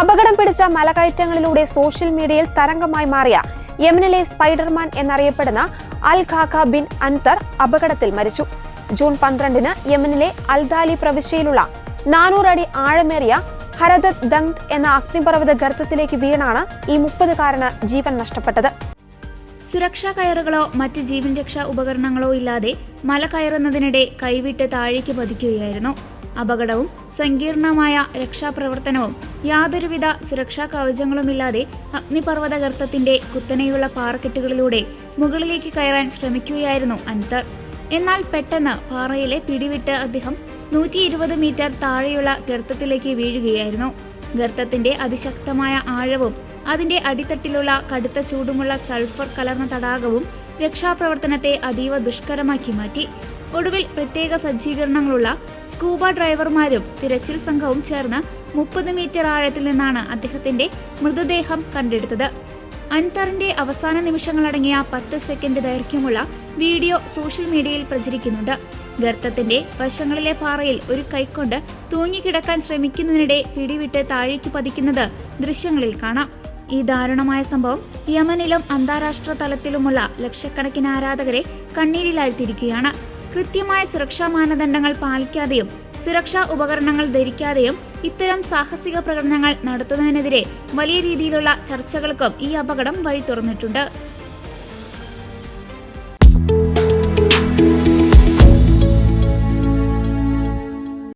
അപകടം പിടിച്ച മലകയറ്റങ്ങളിലൂടെ സോഷ്യൽ മീഡിയയിൽ തരംഗമായി മാറിയ യമനിലെ സ്പൈഡർമാൻ എന്നറിയപ്പെടുന്ന അൽ ഖാഖ ബിൻ അൻതർ അപകടത്തിൽ മരിച്ചു. ജൂൺ 12-ന് യമനിലെ അൽദാലി പ്രവിശ്യയിലുള്ള 400 അടി ആഴമേറിയ ഹരദത് ദങ്ത് എന്ന അഗ്നിപർവ്വത ഗർത്തത്തിലേക്ക് വീണാണ് ഈ 30-കാരന് ജീവൻ നഷ്ടപ്പെട്ടത്. സുരക്ഷാ കയറുകളോ മറ്റ് ജീവൻ രക്ഷാ ഉപകരണങ്ങളോ ഇല്ലാതെ മല കയറുന്നതിനിടെ കൈവിട്ട് താഴേക്ക് പതിക്കുകയായിരുന്നു. അപകടവും സങ്കീർണമായ രക്ഷാപ്രവർത്തനവും യാതൊരുവിധ സുരക്ഷാ കവചങ്ങളുമില്ലാതെ അഗ്നിപർവ്വത ഗർത്തത്തിന്റെ കുത്തനെയുള്ള പാറക്കെട്ടുകളിലൂടെ മുകളിലേക്ക് കയറാൻ ശ്രമിക്കുകയായിരുന്നു അൻതർ. എന്നാൽ പെട്ടെന്ന് പാറയിലെ പിടിവിട്ട് അദ്ദേഹം 120 മീറ്റർ താഴെയുള്ള ഗർത്തത്തിലേക്ക് വീഴുകയായിരുന്നു. ഗർത്തത്തിന്റെ അതിശക്തമായ ആഴവും അതിന്റെ അടിത്തട്ടിലുള്ള കടുത്ത ചൂടുമുള്ള സൾഫർ കലർന്ന തടാകവും രക്ഷാപ്രവർത്തനത്തെ അതീവ ദുഷ്കരമാക്കി മാറ്റി. ഒടുവിൽ പ്രത്യേക സജ്ജീകരണങ്ങളുള്ള സ്കൂബ ഡ്രൈവർമാരും തിരച്ചിൽ സംഘവും ചേർന്ന് 30 മീറ്റർ ആഴത്തിൽ നിന്നാണ് അദ്ദേഹത്തിന്റെ മൃതദേഹം കണ്ടെടുത്തത്. അൻതറിന്റെ അവസാന നിമിഷങ്ങളടങ്ങിയ 10 സെക്കൻഡ് ദൈർഘ്യമുള്ള വീഡിയോ സോഷ്യൽ മീഡിയയിൽ പ്രചരിക്കുന്നുണ്ട്. ഗർത്തത്തിന്റെ വശങ്ങളിലെ പാറയിൽ ഒരു കൈക്കൊണ്ട് തൂങ്ങിക്കിടക്കാൻ ശ്രമിക്കുന്നതിനിടെ പിടിവിട്ട് താഴേക്ക് പതിക്കുന്നത് ദൃശ്യങ്ങളിൽ കാണാം. ഈ ദാരുണമായ സംഭവം യമനിലും അന്താരാഷ്ട്ര തലത്തിലുമുള്ള ലക്ഷക്കണക്കിന് ആരാധകരെ കണ്ണീരിലാഴ്ത്തിയിരിക്കുകയാണ്. കൃത്യമായ സുരക്ഷാ മാനദണ്ഡങ്ങൾ പാലിക്കാതെയും സുരക്ഷാ ഉപകരണങ്ങൾ ധരിക്കാതെയും ഇത്തരം സാഹസിക പ്രകടനങ്ങൾ നടത്തുന്നതിനെതിരെ വലിയ രീതിയിലുള്ള ചർച്ചകൾക്കും ഈ അപകടം വഴി തുറന്നിട്ടുണ്ട്.